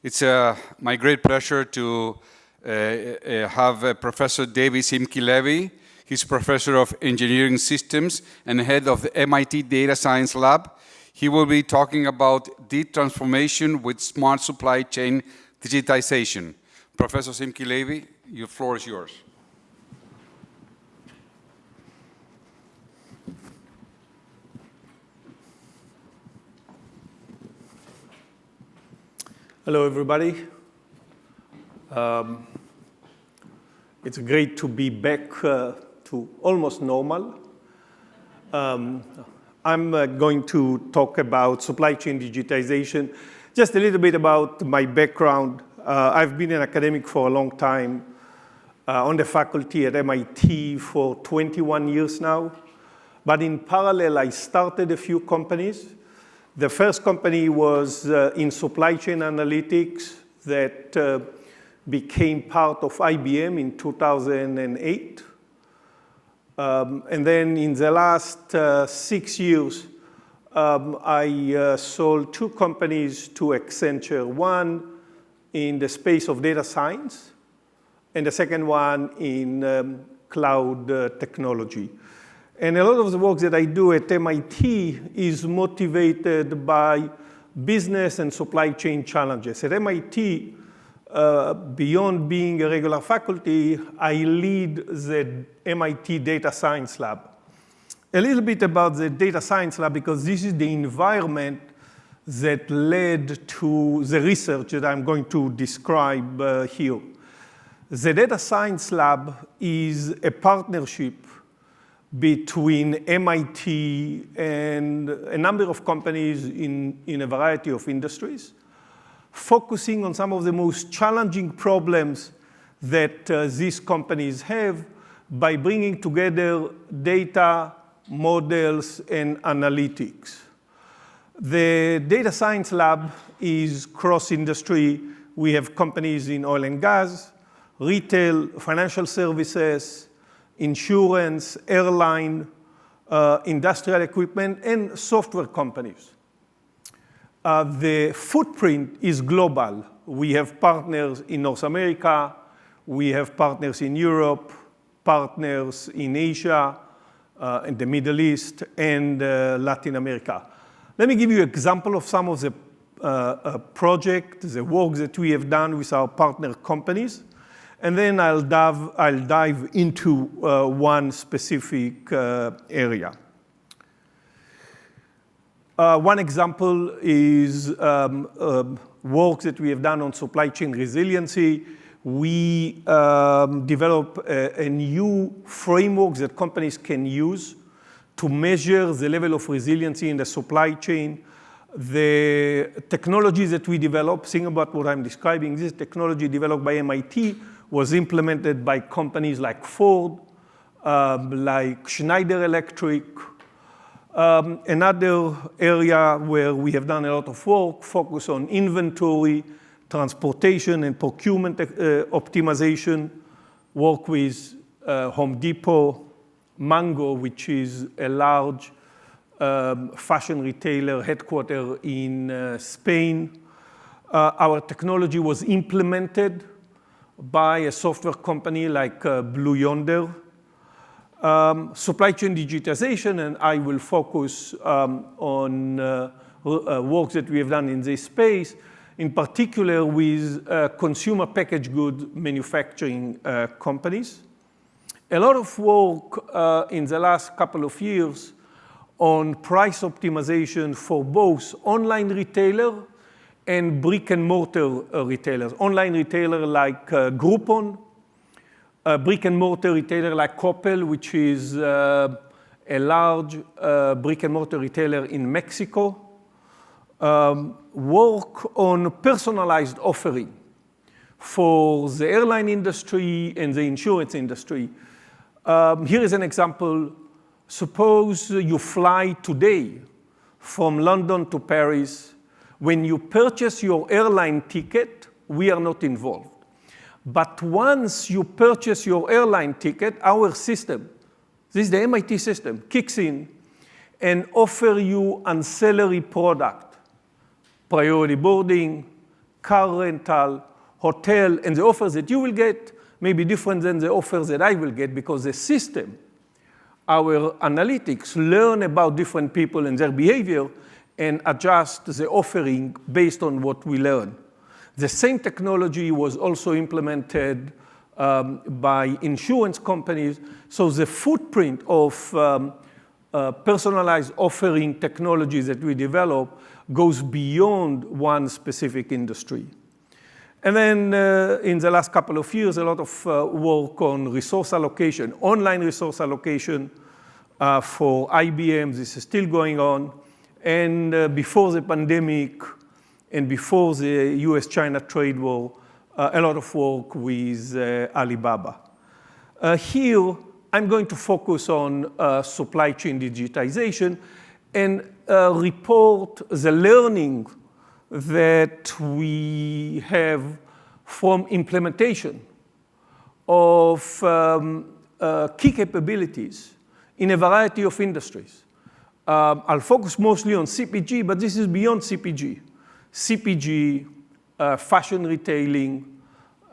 It's my great pleasure to have Professor David Simchi Levi. He's Professor of Engineering Systems and head of the MIT Data Science Lab. He will be talking about deep transformation with smart supply chain digitization. Professor Simchi Levi, your floor is yours. Hello, everybody. It's great to be back to almost normal. I'm going to talk about supply chain digitization. Just a little bit about my background. I've been an academic for a long time, on the faculty at MIT for 21 years now. But in parallel, I started a few companies. The first company was in supply chain analytics that became part of IBM in 2008. And then in the last 6 years, I sold 2 companies to Accenture, one in the space of data science, and the second one in cloud technology. And a lot of the work that I do at MIT is motivated by business and supply chain challenges. At MIT, beyond being a regular faculty, I lead the MIT Data Science Lab. A little bit about the Data Science Lab, because this is the environment that led to the research that I'm going to describe here. The Data Science Lab is a partnership between MIT and a number of companies in a variety of industries, focusing on some of the most challenging problems that these companies have by bringing together data, models, and analytics. The Data Science Lab is cross-industry. We have companies in oil and gas, retail, financial services, insurance, airline, industrial equipment, and software companies. The footprint is global. We have partners in North America. We have partners in Europe, partners in Asia, in the Middle East, and Latin America. Let me give you an example of some of the projects, the work that we have done with our partner companies. And then I'll dive into one specific area. One example is work that we have done on supply chain resiliency. We develop a new framework that companies can use to measure the level of resiliency in the supply chain. The technology that we develop, think about what I'm describing, this technology developed by MIT was implemented by companies like Ford, like Schneider Electric. Another area where we have done a lot of work, focus on inventory, transportation, and procurement optimization, work with Home Depot, Mango, which is a large fashion retailer headquartered in Spain. Our technology was implemented by a software company like Blue Yonder. Supply chain digitization, and I will focus on work that we have done in this space, in particular with consumer packaged goods manufacturing companies. A lot of work in the last couple of years on price optimization for both online retailer and brick-and-mortar retailers. Online retailer like Groupon, brick-and-mortar retailer like Coppel, which is a large brick-and-mortar retailer in Mexico. Work on personalized offering for the airline industry and the insurance industry. Here is an example. Suppose you fly today from London to Paris. When you purchase your airline ticket, we are not involved. But once you purchase your airline ticket, our system, this is the MIT system, kicks in and offer you ancillary product, priority boarding, car rental, hotel, and the offers that you will get may be different than the offers that I will get because the system, our analytics, learn about different people and their behavior and adjust the offering based on what we learn. The same technology was also implemented by insurance companies, so the footprint of personalized offering technologies that we develop goes beyond one specific industry. And then in the last couple of years, a lot of work on resource allocation, online resource allocation for IBM. This is still going on. And before the pandemic and before the US-China trade war, a lot of work with Alibaba. Here, I'm going to focus on supply chain digitization and report the learning that we have from implementation of key capabilities in a variety of industries. I'll focus mostly on CPG, but this is beyond CPG. CPG, fashion retailing,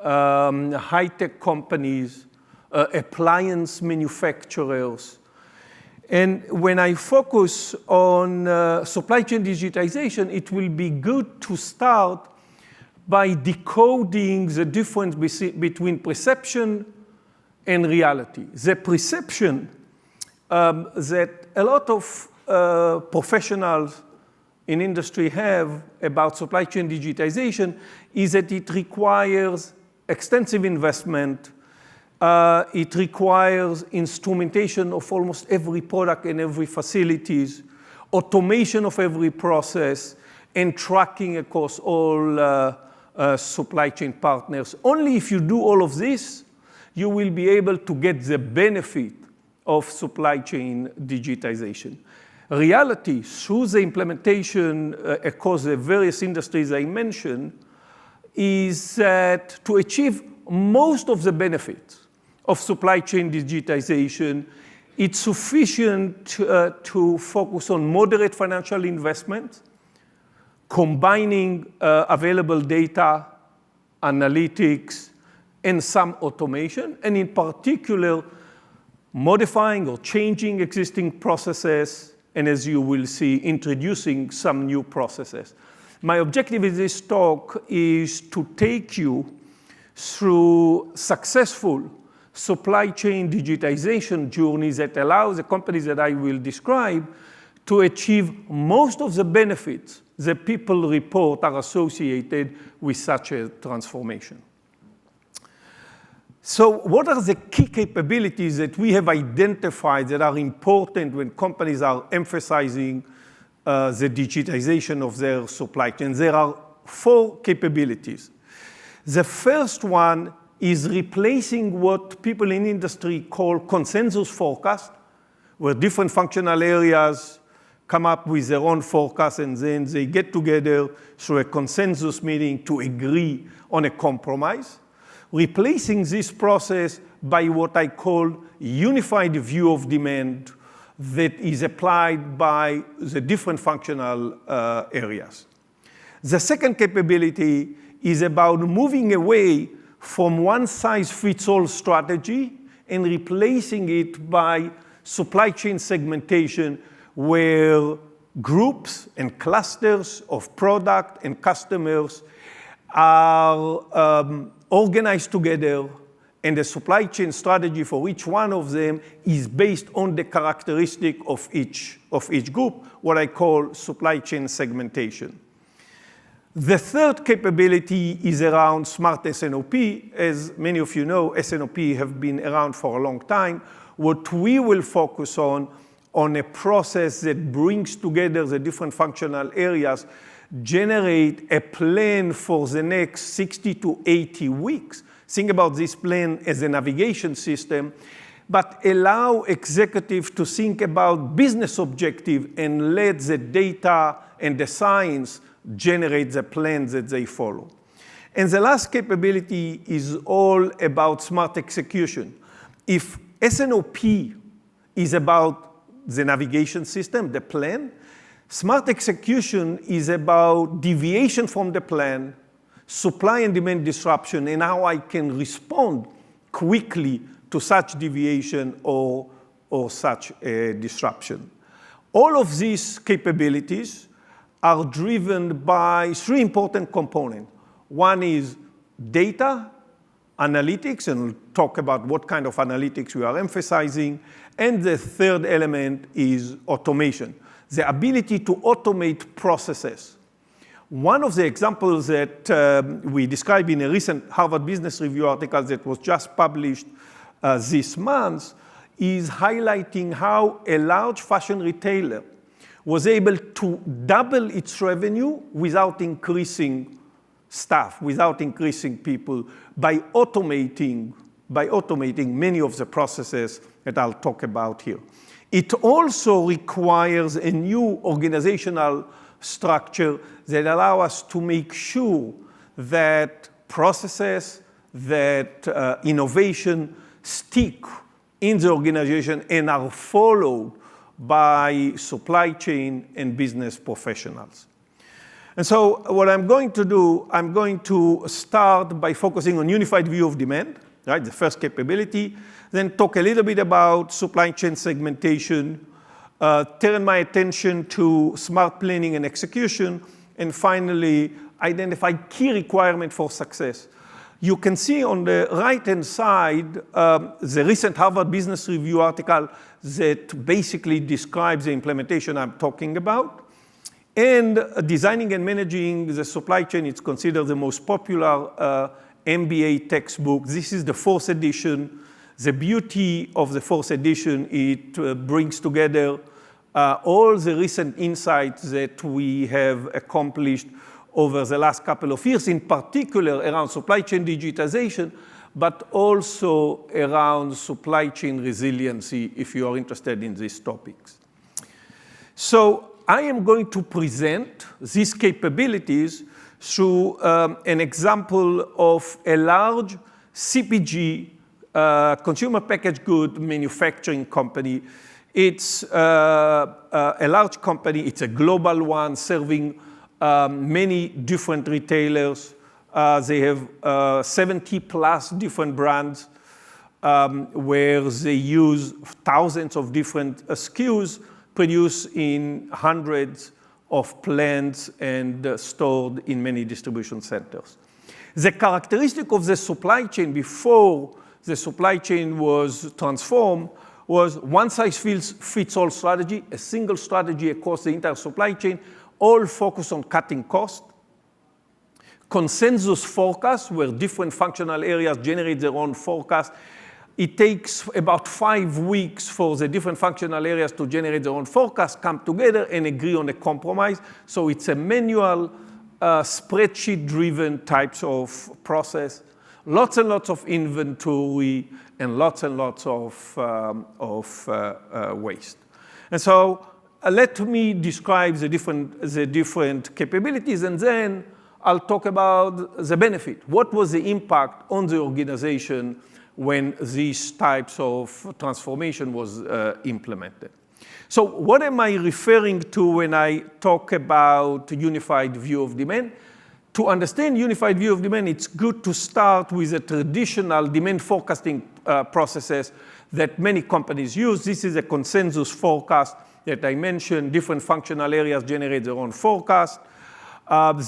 high-tech companies, appliance manufacturers. And when I focus on supply chain digitization, it will be good to start by decoding the difference between perception and reality. The perception that a lot of professionals in industry have about supply chain digitization is that it requires extensive investment. It requires instrumentation of almost every product and every facilities, automation of every process, and tracking across all supply chain partners. Only if you do all of this, you will be able to get the benefit of supply chain digitization. Reality, through the implementation across the various industries I mentioned, is that to achieve most of the benefits of supply chain digitization, it's sufficient to focus on moderate financial investment, combining available data, analytics, and some automation, and in particular, modifying or changing existing processes, and as you will see, introducing some new processes. My objective in this talk is to take you through successful supply chain digitization journeys that allow the companies that I will describe to achieve most of the benefits that people report are associated with such a transformation. So what are the key capabilities that we have identified that are important when companies are emphasizing the digitization of their supply chain? There are 4 capabilities. The first one is replacing what people in industry call consensus forecast, where different functional areas come up with their own forecast, and then they get together through a consensus meeting to agree on a compromise. Replacing this process by what I call unified view of demand that is applied by the different functional areas. The second capability is about moving away from one-size-fits-all strategy and replacing it by supply chain segmentation, where groups and clusters of product and customers are organized together, and the supply chain strategy for each one of them is based on the characteristic of each group, what I call supply chain segmentation. The third capability is around smart S&OP. As many of you know, S&OP have been around for a long time. What we will focus on a process that brings together the different functional areas, generate a plan for the next 60 to 80 weeks. Think about this plan as a navigation system, but allow executives to think about business objective and let the data and the science generate the plans that they follow. And the last capability is all about smart execution. If S&OP is about the navigation system, the plan, smart execution is about deviation from the plan, supply and demand disruption, and how I can respond quickly to such deviation or such a disruption. All of these capabilities are driven by three important components. One is data, analytics, and we'll talk about what kind of analytics we are emphasizing. And the third element is automation, the ability to automate processes. One of the examples that we described in a recent Harvard Business Review article that was just published this month is highlighting how a large fashion retailer was able to double its revenue without increasing staff, without increasing people, by automating many of the processes that I'll talk about here. It also requires a new organizational structure that allow us to make sure that processes, that innovation stick in the organization and are followed by supply chain and business professionals. And so what I'm going to do, I'm going to start by focusing on unified view of demand, right, the first capability, then talk a little bit about supply chain segmentation, turn my attention to smart planning and execution, and finally, identify key requirements for success. You can see on the right-hand side the recent Harvard Business Review article that basically describes the implementation I'm talking about. And designing and managing the supply chain is considered the most popular MBA textbook. This is the fourth edition. The beauty of the fourth edition, it brings together all the recent insights that we have accomplished over the last couple of years, in particular around supply chain digitization, but also around supply chain resiliency, if you are interested in these topics. So I am going to present these capabilities through an example of a large CPG, consumer packaged good manufacturing company. It's a large company. It's a global one serving many different retailers. They have 70 plus different brands where they use thousands of different SKUs produced in hundreds of plants and stored in many distribution centers. The characteristic of the supply chain before the supply chain was transformed was one-size-fits-all strategy, a single strategy across the entire supply chain, all focused on cutting cost. Consensus forecast, where different functional areas generate their own forecast. It takes about 5 weeks for the different functional areas to generate their own forecast, come together, and agree on a compromise. So it's a manual, spreadsheet-driven types of process. Lots and lots of inventory and lots of waste. And so let me describe the different capabilities, and then I'll talk about the benefit. What was the impact on the organization when these types of transformation was implemented? So what am I referring to when I talk about unified view of demand? To understand unified view of demand, it's good to start with the traditional demand forecasting processes that many companies use. This is a consensus forecast that I mentioned. Different functional areas generate their own forecast.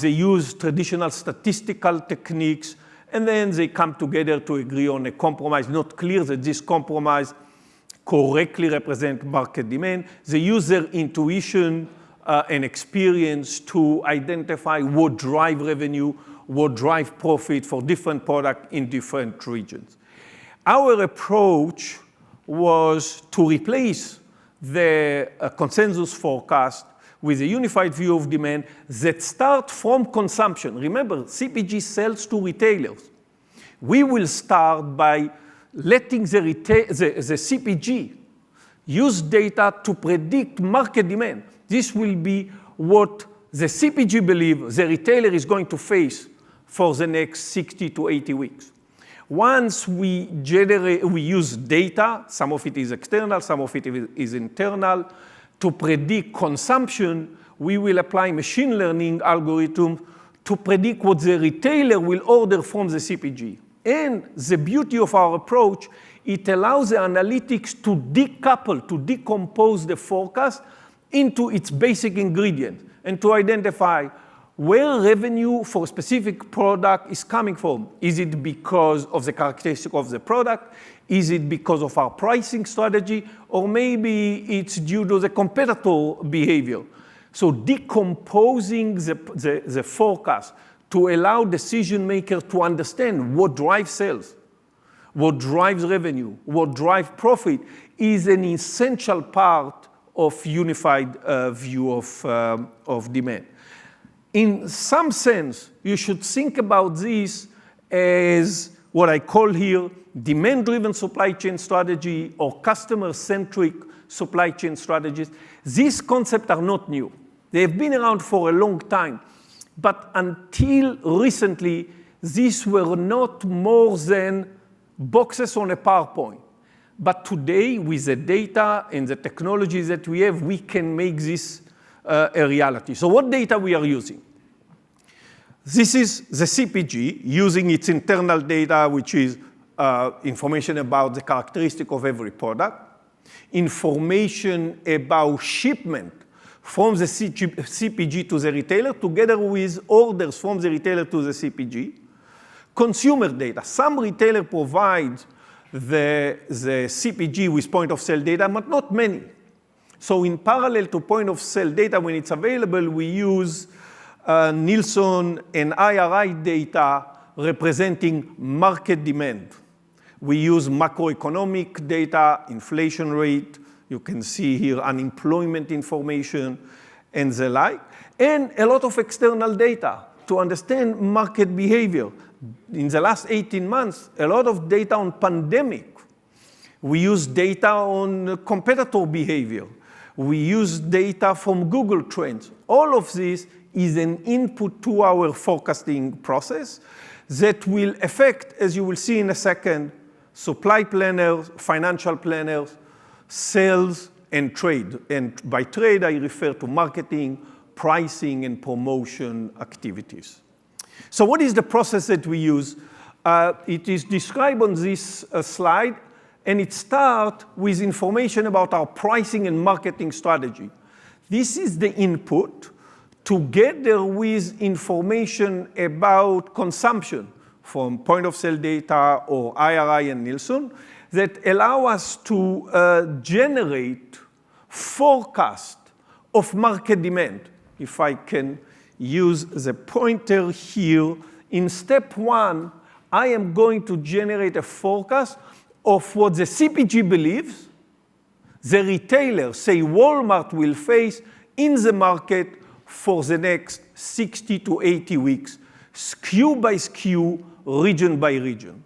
They use traditional statistical techniques, and then they come together to agree on a compromise. Not clear that this compromise correctly represents market demand. They use their intuition and experience to identify what drive revenue, what drive profit for different products in different regions. Our approach was to replace the consensus forecast with a unified view of demand that starts from consumption. Remember, CPG sells to retailers. We will start by letting the CPG use data to predict market demand. This will be what the CPG believes the retailer is going to face for the next 60 to 80 weeks. Once we use data, some of it is external, some of it is internal, to predict consumption, we will apply machine learning algorithms to predict what the retailer will order from the CPG. And the beauty of our approach, it allows the analytics to decouple, to decompose the forecast into its basic ingredient and to identify where revenue for a specific product is coming from. Is it because of the characteristic of the product? Is it because of our pricing strategy? Or maybe it's due to the competitor behavior. So decomposing the forecast to allow decision makers to understand what drives sales, what drives revenue, what drives profit is an essential part of unified view of demand. In some sense, you should think about this as what I call here demand-driven supply chain strategy or customer-centric supply chain strategies. These concepts are not new. They've been around for a long time. But until recently, these were not more than boxes on a PowerPoint. But today, with the data and the technologies that we have, we can make this a reality. So what data we are using? This is the CPG using its internal data, which is information about the characteristic of every product, information about shipment from the CPG to the retailer, together with orders from the retailer to the CPG, consumer data. Some retailer provides the CPG with point-of-sale data, but not many. So in parallel to point-of-sale data, when it's available, we use Nielsen and IRI data representing market demand. We use macroeconomic data, inflation rate. You can see here unemployment information and the like, and a lot of external data to understand market behavior. In the last 18 months, a lot of data on pandemic. We use data on competitor behavior. We use data from Google Trends. All of this is an input to our forecasting process that will affect, as you will see in a second, supply planners, financial planners, sales, and trade. And by trade, I refer to marketing, pricing, and promotion activities. So what is the process that we use? It is described on this slide, and it starts with information about our pricing and marketing strategy. This is the input together with information about consumption from point-of-sale data or IRI and Nielsen that allow us to generate forecast of market demand. If I can use the pointer here, in step one, I am going to generate a forecast of what the CPG believes the retailer, say Walmart, will face in the market for the next 60 to 80 weeks, SKU by SKU, region by region.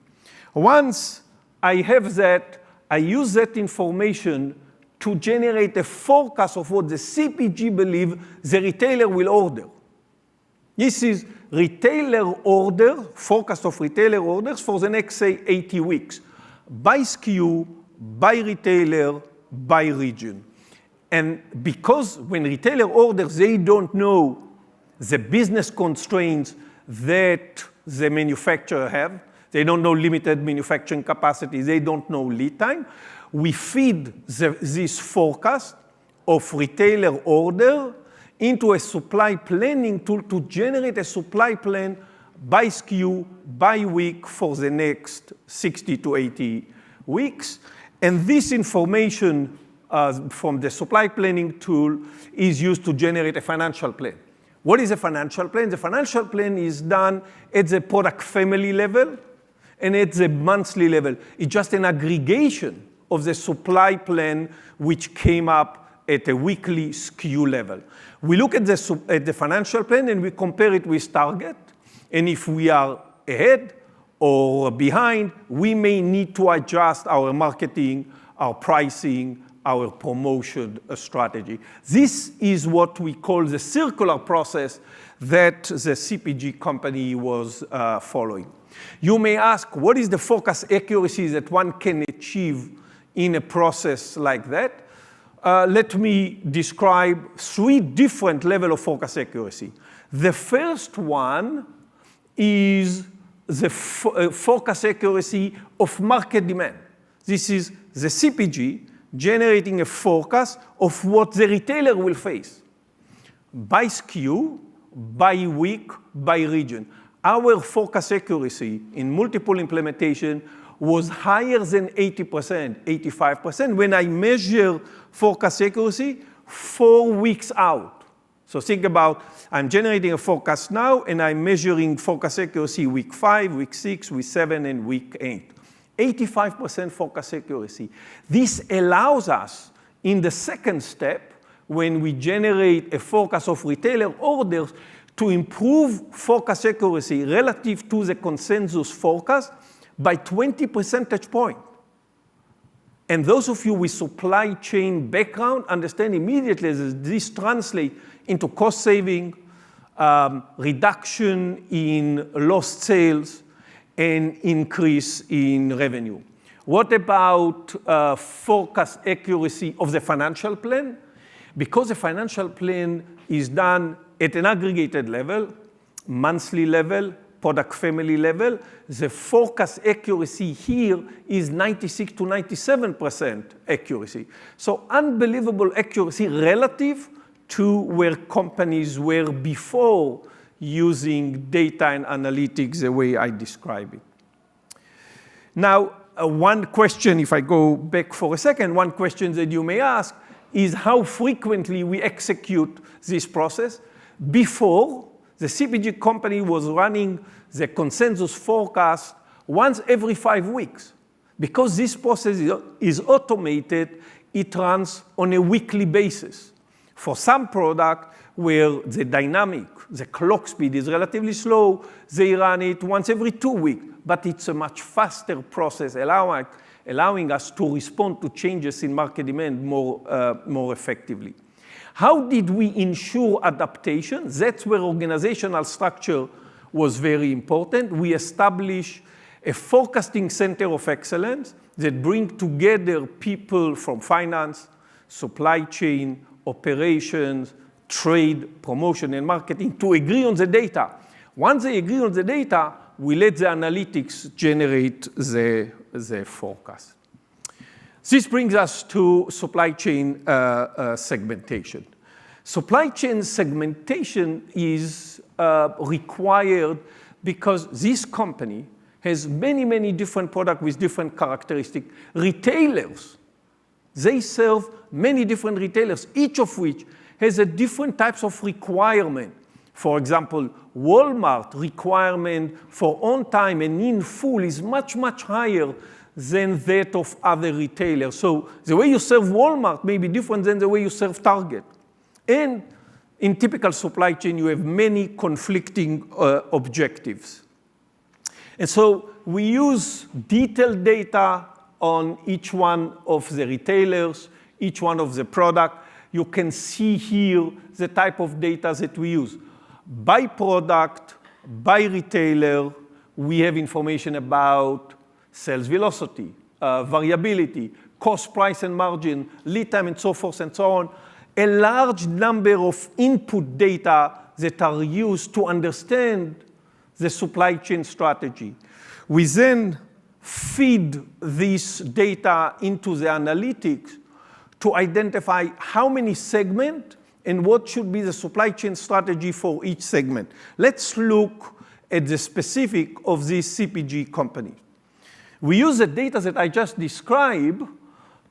Once I have that, I use that information to generate a forecast of what the CPG believe the retailer will order. This is retailer order, forecast of retailer orders for the next, say, 80 weeks, by SKU, by retailer, by region. And because when retailer orders, they don't know the business constraints that the manufacturer have. They don't know limited manufacturing capacity. They don't know lead time. We feed this forecast of retailer order into a supply planning tool to generate a supply plan by SKU, by week for the next 60 to 80 weeks. And this information from the supply planning tool is used to generate a financial plan. What is a financial plan? The financial plan is done at the product family level and at the monthly level. It's just an aggregation of the supply plan which came up at a weekly SKU level. We look at the financial plan and we compare it with target. And if we are ahead or behind, we may need to adjust our marketing, our pricing, our promotion strategy. This is what we call the circular process that the CPG company was following. You may ask, what is the forecast accuracy that one can achieve in a process like that? Let me describe 3 different levels of forecast accuracy. The first one is the forecast accuracy of market demand. This is the CPG generating a forecast of what the retailer will face by SKU, by week, by region. Our forecast accuracy in multiple implementation was higher than 80%, 85%, when I measure forecast accuracy 4 weeks out. So think about, I'm generating a forecast now, and I'm measuring forecast accuracy week 5, week 6, week 7, and week 8. 85% forecast accuracy. This allows us, in the second step, when we generate a forecast of retailer orders, to improve forecast accuracy relative to the consensus forecast by 20 percentage points. And those of you with supply chain background understand immediately that this translates into cost saving, reduction in lost sales, and increase in revenue. What about forecast accuracy of the financial plan? Because the financial plan is done at an aggregated level, monthly level, product family level, the forecast accuracy here is 96 to 97% accuracy. So unbelievable accuracy relative to where companies were before using data and analytics the way I describe it. Now, one question, if I go back for a second, one question that you may ask is how frequently we execute this process. Before, the CPG company was running the consensus forecast once every 5 weeks. Because this process is automated, it runs on a weekly basis. For some product where the dynamic, the clock speed is relatively slow, they run it once every 2 weeks. But it's a much faster process, allowing us to respond to changes in market demand more effectively. How did we ensure adaptation? That's where organizational structure was very important. We established a forecasting center of excellence that brings together people from finance, supply chain, operations, trade, promotion, and marketing to agree on the data. Once they agree on the data, we let the analytics generate the forecast. This brings us to supply chain segmentation. Supply chain segmentation is required because this company has many, many different products with different characteristics. Retailers, they serve many different retailers, each of which has a different types of requirement. For example, Walmart requirement for on time and in full is much, much higher than that of other retailers. So the way you serve Walmart may be different than the way you serve Target. And in typical supply chain, you have many conflicting objectives. And so we use detailed data on each one of the retailers, each one of the product. You can see here the type of data that we use. By product, by retailer, we have information about sales velocity, variability, cost, price, and margin, lead time, and so forth and so on. A large number of input data that are used to understand the supply chain strategy. We then feed this data into the analytics to identify how many segments and what should be the supply chain strategy for each segment. Let's look at the specific of this CPG company. We use the data that I just described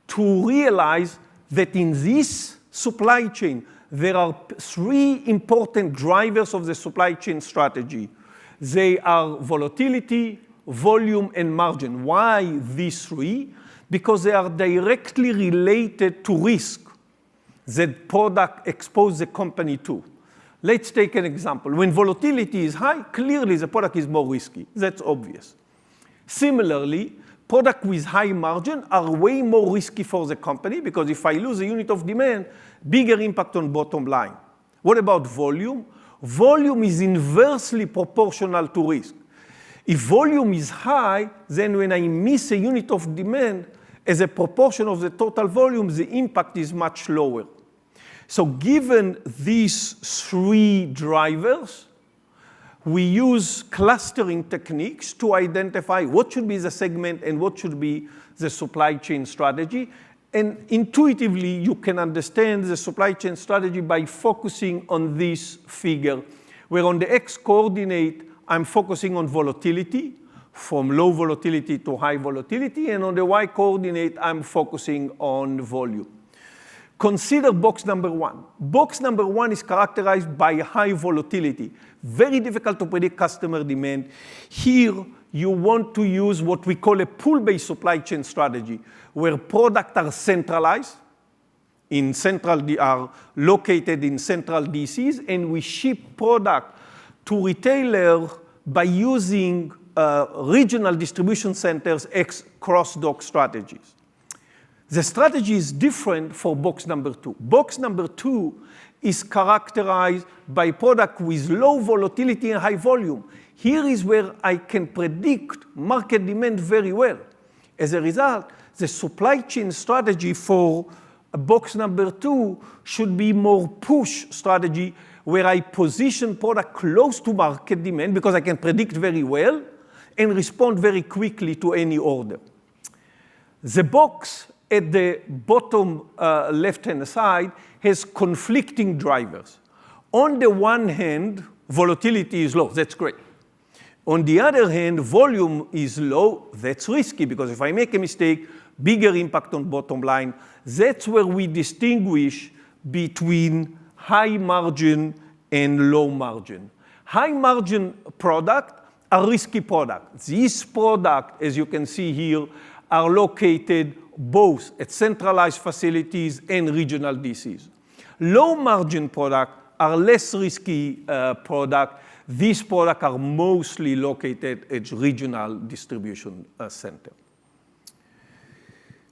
to realize that in this supply chain, there are 3 important drivers of the supply chain strategy. They are volatility, volume, and margin. Why these 3? Because they are directly related to risk that product exposes the company to. Let's take an example. When volatility is high, clearly the product is more risky. That's obvious. Similarly, products with high margin are way more risky for the company because if I lose a unit of demand, bigger impact on bottom line. What about volume? Volume is inversely proportional to risk. If volume is high, then when I miss a unit of demand, as a proportion of the total volume, the impact is much lower. So given these three drivers, we use clustering techniques to identify what should be the segment and what should be the supply chain strategy. And intuitively, you can understand the supply chain strategy by focusing on this figure, where on the x-coordinate, I'm focusing on volatility, from low volatility to high volatility, and on the y-coordinate, I'm focusing on volume. Consider box number one. Box number one is characterized by high volatility. Very difficult to predict customer demand. Here, you want to use what we call a pool-based supply chain strategy, where products are centralized, are located in central DCs, and we ship product to retailer by using regional distribution centers cross-dock strategies. The strategy is different for box number two. Box number two is characterized by product with low volatility and high volume. Here is where I can predict market demand very well. As a result, the supply chain strategy for box number two should be more push strategy, where I position product close to market demand because I can predict very well and respond very quickly to any order. The box at the bottom left-hand side has conflicting drivers. On the one hand, volatility is low. That's great. On the other hand, volume is low. That's risky, because if I make a mistake, bigger impact on bottom line. That's where we distinguish between high margin and low margin. High margin product are risky product. These product, as you can see here, are located both at centralized facilities and regional DCs. Low margin product are less risky product. These products are mostly located at regional distribution center.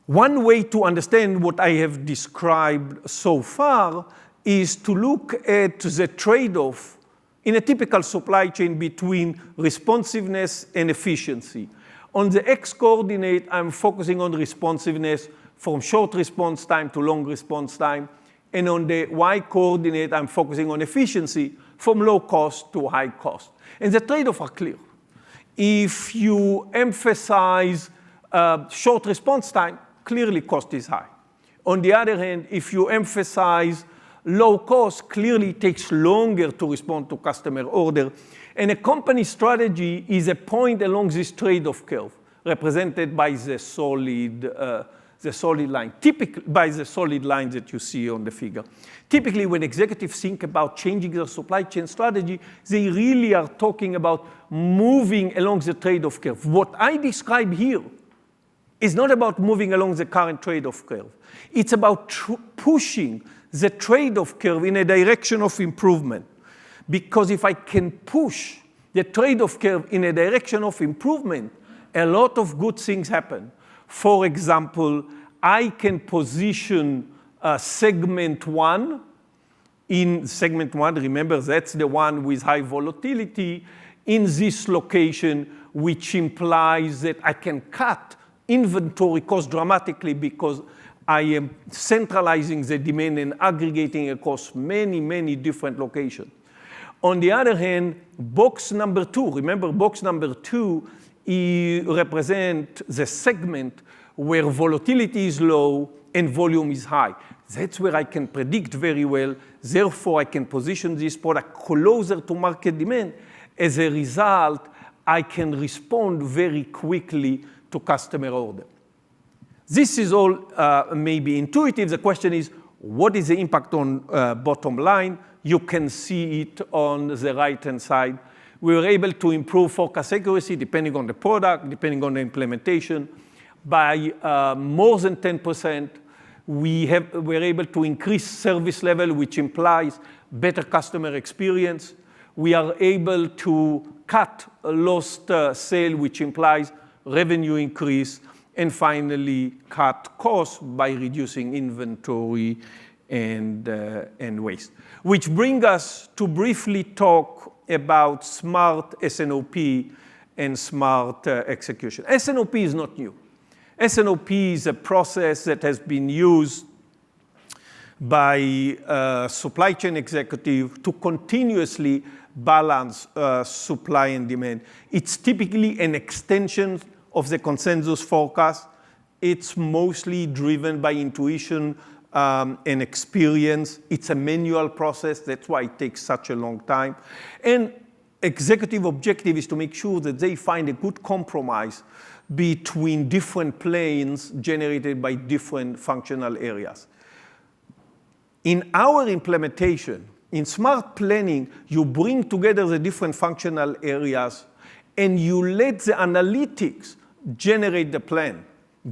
One way to understand what I have described so far is to look at the trade-off in a typical supply chain between responsiveness and efficiency. On the x-coordinate, I'm focusing on responsiveness from short response time to long response time. And on the y-coordinate, I'm focusing on efficiency from low cost to high cost. And the trade-offs are clear. If you emphasize short response time, clearly cost is high. On the other hand, if you emphasize low cost, clearly it takes longer to respond to customer order. And a company strategy is a point along this trade-off curve, represented by the solid line, by the solid line that you see on the figure. Typically, when executives think about changing their supply chain strategy, they really are talking about moving along the trade-off curve. What I describe here is not about moving along the current trade-off curve. It's about pushing the trade-off curve in a direction of improvement. Because if I can push the trade-off curve in a direction of improvement, a lot of good things happen. For example, I can position segment one. In segment one, remember, that's the one with high volatility in this location, which implies that I can cut inventory cost dramatically because I am centralizing the demand and aggregating across many, many different locations. On the other hand, box number two, remember box number two represents the segment where volatility is low and volume is high. That's where I can predict very well. Therefore, I can position this product closer to market demand. As a result, I can respond very quickly to customer order. This is all maybe intuitive. The question is, what is the impact on bottom line? You can see it on the right-hand side. We were able to improve forecast accuracy depending on the product, depending on the implementation, by more than 10%. We're able to increase service level, which implies better customer experience. We are able to cut lost sale, which implies revenue increase, and finally cut costs by reducing inventory and waste. Which brings us to briefly talk about smart S&OP and smart execution. S&OP is not new. S&OP is a process that has been used by supply chain executive to continuously balance supply and demand. It's typically an extension of the consensus forecast. It's mostly driven by intuition and experience. It's a manual process. That's why it takes such a long time. And executive objective is to make sure that they find a good compromise between different planes generated by different functional areas. In our implementation, in smart planning, you bring together the different functional areas and you let the analytics generate the plan,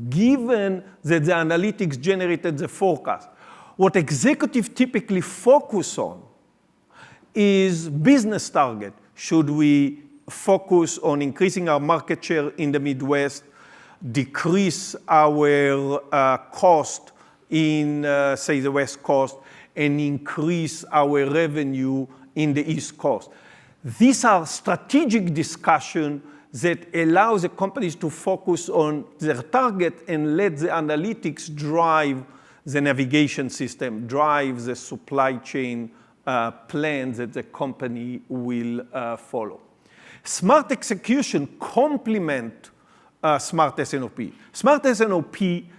given that the analytics generated the forecast. What executives typically focus on is business target. Should we focus on increasing our market share in the Midwest, decrease our cost in, say, the West Coast, and increase our revenue in the East Coast? These are strategic discussions that allow the companies to focus on their target and let the analytics drive the navigation system, drive the supply chain plan that the company will follow. Smart execution complement smart S&OP. Smart S&OP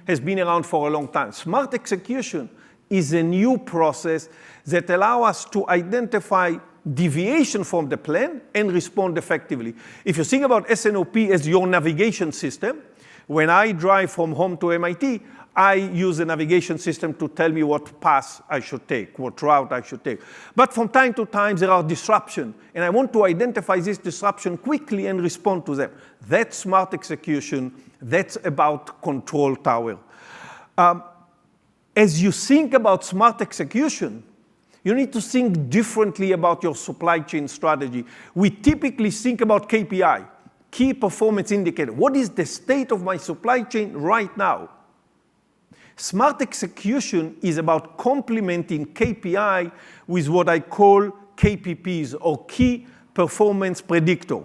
has been around for a long time. Smart execution is a new process that allows us to identify deviation from the plan and respond effectively. If you think about S&OP as your navigation system, when I drive from home to MIT, I use a navigation system to tell me what path I should take, what route I should take. But from time to time, there are disruptions, and I want to identify this disruption quickly and respond to them. That's smart execution. That's about control tower. As you think about smart execution, you need to think differently about your supply chain strategy. We typically think about KPI, key performance indicator. What is the state of my supply chain right now? Smart execution is about complementing KPI with what I call KPPs, or key performance predictor.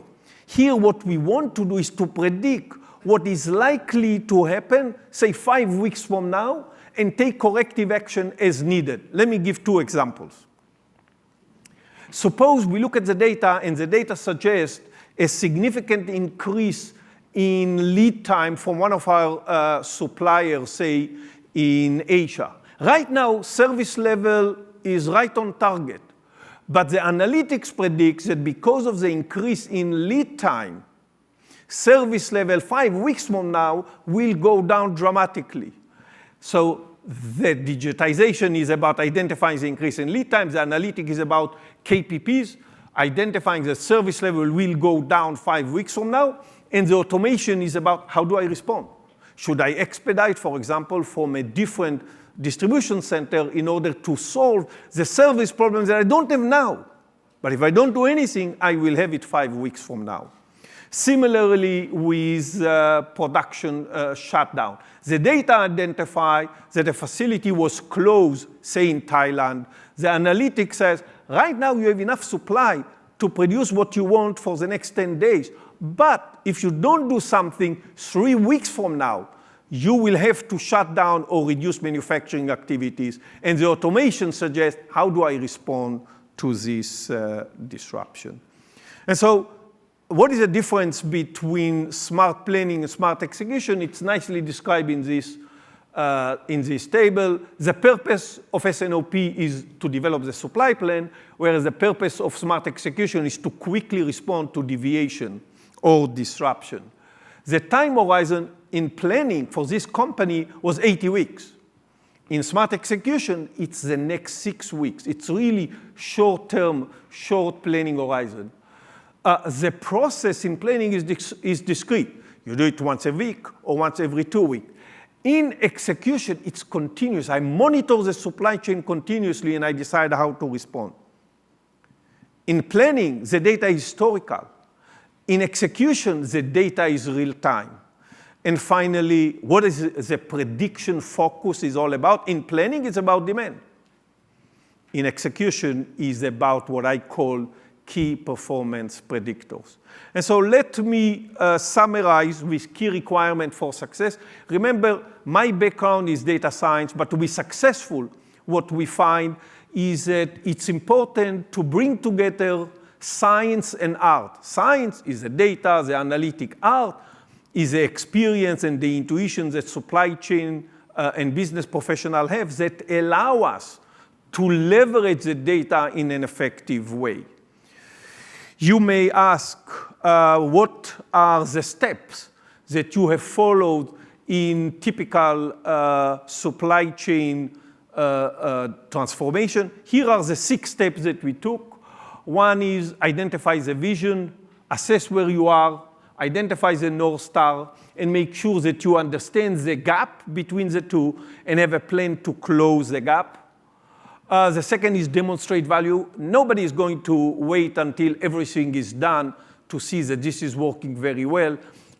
Here, what we want to do is to predict what is likely to happen, say 5 weeks from now, and take corrective action as needed. Let me give 2 examples. Suppose we look at the data, and the data suggests a significant increase in lead time from one of our suppliers, say, in Asia. Right now, service level is right on target, but the analytics predicts that because of the increase in lead time, service level 5 weeks from now will go down dramatically. So the digitization is about identifying the increase in lead time. The analytic is about KPPs, identifying the service level will go down 5 weeks from now. And the automation is about how do I respond? Should I expedite, for example, from a different distribution center in order to solve the service problems that I don't have now? But if I don't do anything, I will have it 5 weeks from now. Similarly, with production shutdown. The data identify that a facility was closed, say in Thailand. The analytics says, right now you have enough supply to produce what you want for the next 10 days. But if you don't do something 3 weeks from now, you will have to shut down or reduce manufacturing activities. And the automation suggests, how do I respond to this disruption? And so, what is the difference between smart planning and smart execution? It's nicely described in this table. The purpose of S&OP is to develop the supply plan, whereas the purpose of smart execution is to quickly respond to deviation or disruption. The time horizon in planning for this company was 80 weeks. In smart execution, it's the next 6 weeks. It's really short-term, short planning horizon. The process in planning is discrete. You do it once a week or once every 2 weeks. In execution, it's continuous. I monitor the supply chain continuously, and I decide how to respond. In planning, the data is historical. In execution, the data is real time. And finally, what is the prediction focus is all about? In planning, it's about demand. In execution, is about what I call key performance predictors. And so let me summarize with key requirements for success. Remember, my background is data science, but to be successful, what we find is that it's important to bring together science and art. Science is the data, the analytic. Art is the experience and the intuition that supply chain and business professionals have that allow us to leverage the data in an effective way. You may ask, what are the steps that you have followed in typical supply chain transformation? Here are the 6 steps that we took. One is identify the vision, assess where you are, identify the North Star, and make sure that you understand the gap between the two and have a plan to close the gap. The second is demonstrate value. Nobody is going to wait until everything is done to see that this is working very well.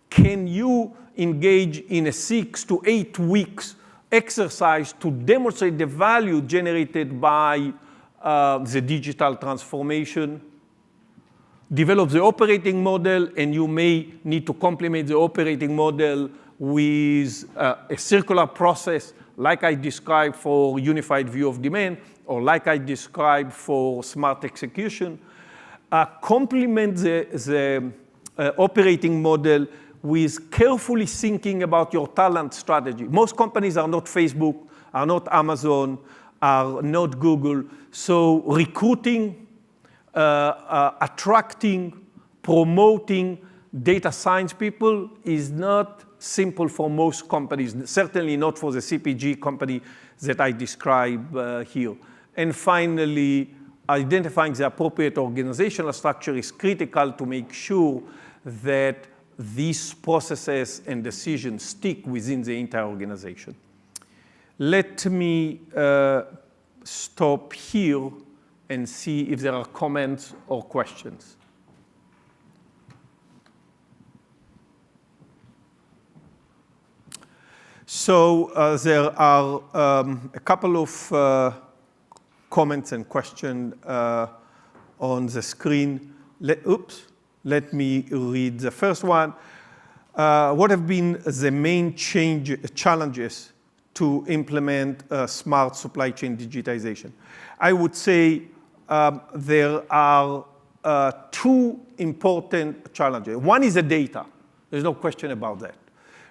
Can you engage in a 6 to 8 weeks exercise to demonstrate the value generated by the digital transformation? Develop the operating model, and you may need to complement the operating model with a circular process like I described for unified view of demand, or like I described for smart execution. Complement the operating model with carefully thinking about your talent strategy. Most companies are not Facebook, are not Amazon, are not Google. So recruiting, attracting, promoting data science people is not simple for most companies, certainly not for the CPG company that I describe here. And finally, identifying the appropriate organizational structure is critical to make sure that these processes and decisions stick within the entire organization. Let me stop here and see if there are comments or questions. So there are a couple of comments and questions on the screen. Let me read the first one. What have been the main challenges to implement smart supply chain digitization? I would say there are 2 important challenges. One is the data. There's no question about that,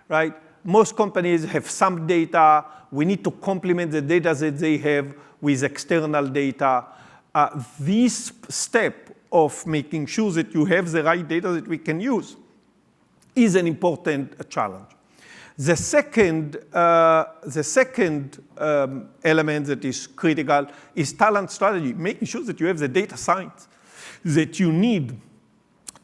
right? Most companies have some data. We need to complement the data that they have with external data. This step of making sure that you have the right data that we can use is an important challenge. The second element that is critical is talent strategy, making sure that you have the data science that you need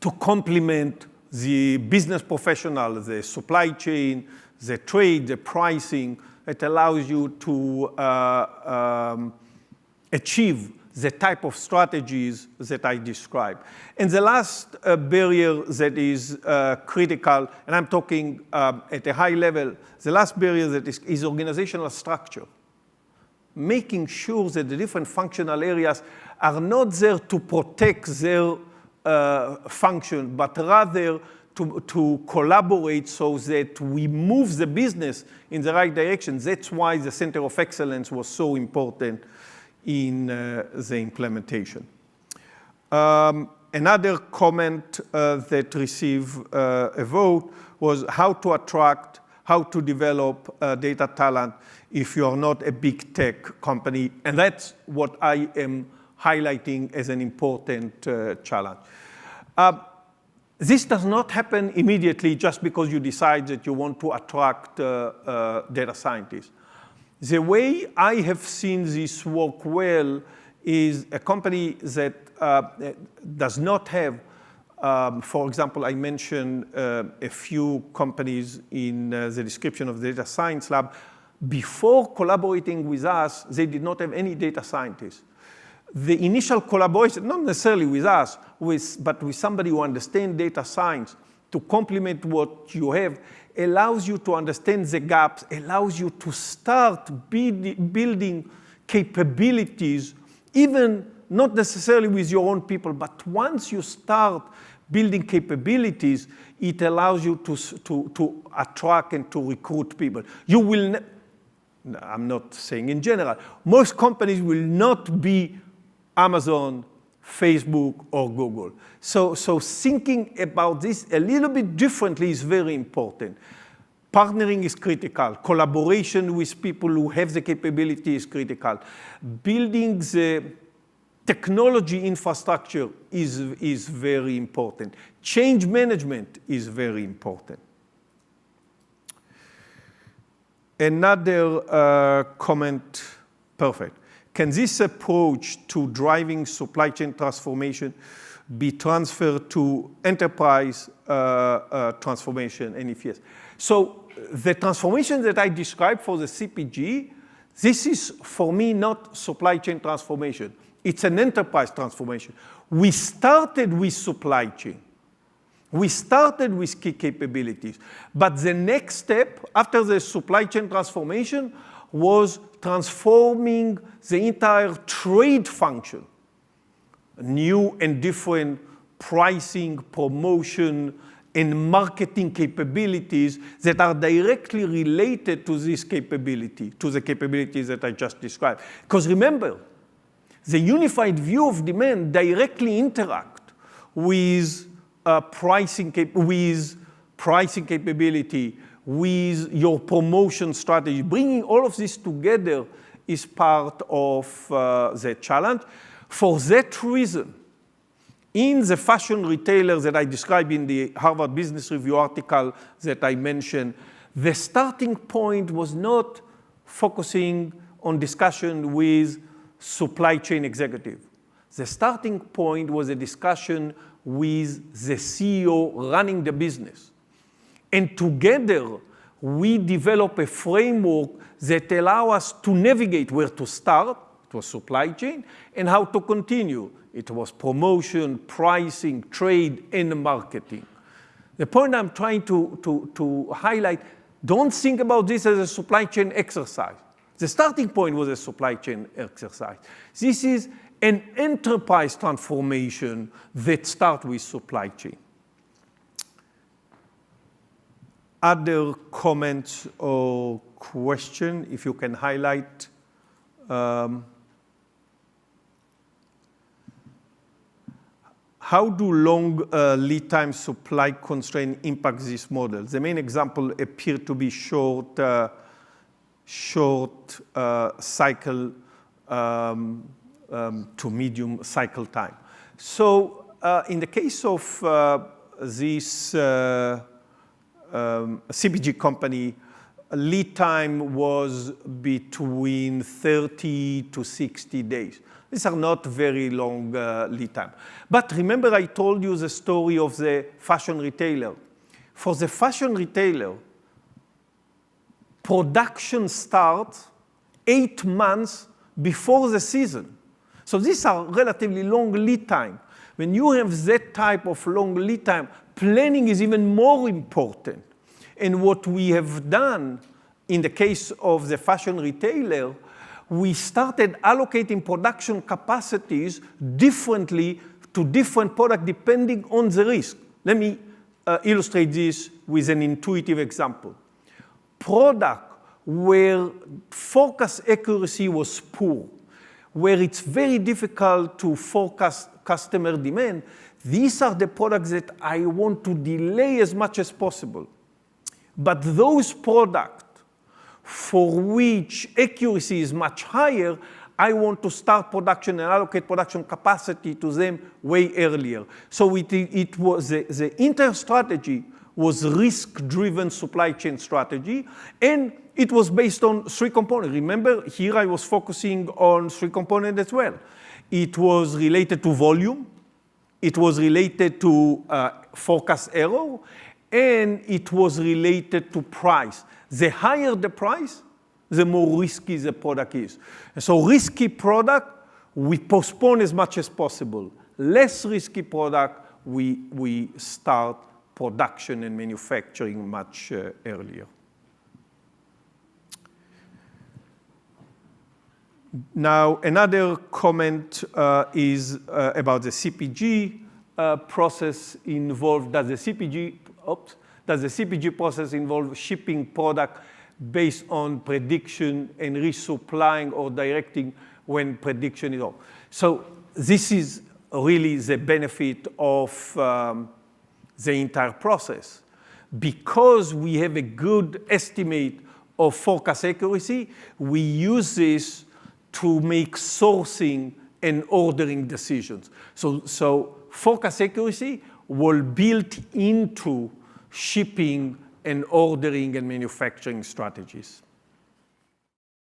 to complement the business professional, the supply chain, the trade, the pricing. It allows you to achieve the type of strategies that I described. And the last barrier that is critical, and I'm talking at a high level, the last barrier that is organizational structure. Making sure that the different functional areas are not there to protect their function, but rather to collaborate so that we move the business in the right direction. That's why the Center of Excellence was so important in the implementation. Another comment that received a vote was how to attract, how to develop data talent if you are not a big tech company. And that's what I am highlighting as an important challenge. This does not happen immediately just because you decide that you want to attract data scientists. The way I have seen this work well is a company that does not have, for example, I mentioned a few companies in the description of the data science lab. Before collaborating with us, they did not have any data scientists. The initial collaboration, not necessarily with us, but with somebody who understands data science to complement what you have, allows you to understand the gaps, allows you to start building capabilities, even not necessarily with your own people, but once you start building capabilities, it allows you to attract and to recruit people. You will I'm not saying in general. Most companies will not be Amazon, Facebook, or Google. So thinking about this a little bit differently is very important. Partnering is critical. Collaboration with people who have the capability is critical. Building the technology infrastructure is very important. Change management is very important. Another comment, perfect. Can this approach to driving supply chain transformation be transferred to enterprise transformation, and if yes? So the transformation that I described for the CPG, this is, for me, not supply chain transformation. It's an enterprise transformation. We started with supply chain. We started with key capabilities. But the next step after the supply chain transformation was transforming the entire trade function. New and different pricing, promotion, and marketing capabilities that are directly related to this capability, to the capabilities that I just described. Because remember, the unified view of demand directly interact with pricing capability, with your promotion strategy. Bringing all of this together is part of the challenge. For that reason, in the fashion retailer that I described in the Harvard Business Review article that I mentioned, the starting point was not focusing on discussion with supply chain executive. The starting point was a discussion with the CEO running the business. And together, we develop a framework that allows us to navigate where to start, it was supply chain, and how to continue. It was promotion, pricing, trade, and marketing. The point I'm trying to highlight, don't think about this as a supply chain exercise. The starting point was a supply chain exercise. This is an enterprise transformation that starts with supply chain. Other comments or questions, if you can highlight. How do long lead time supply constraint impact this model? The main example appear to be short cycle to medium cycle time. So in the case of this CPG company, lead time was between 30 to 60 days. These are not very long lead time. But remember I told you the story of the fashion retailer. For the fashion retailer, production starts 8 months before the season. So these are relatively long lead time. When you have that type of long lead time, planning is even more important. And what we have done in the case of the fashion retailer, we started allocating production capacities differently to different products depending on the risk. Let me illustrate this with an intuitive example. Product where forecast accuracy was poor, where it's very difficult to forecast customer demand, these are the products that I want to delay as much as possible. But those products for which accuracy is much higher, I want to start production and allocate production capacity to them way earlier. So it was the entire strategy was risk-driven supply chain strategy, and it was based on 3 components. Remember, here I was focusing on 3 components as well. It was related to volume, it was related to forecast error, and it was related to price. The higher the price, the more risky the product is. So risky product, we postpone as much as possible. Less risky product, we start production and manufacturing much earlier. Now, another comment is about the CPG process involved. Does the CPG process involve shipping product based on prediction and resupplying or directing when prediction is off. So this is really the benefit of the entire process. Because we have a good estimate of forecast accuracy, we use this to make sourcing and ordering decisions. So forecast accuracy will built into shipping and ordering and manufacturing strategies.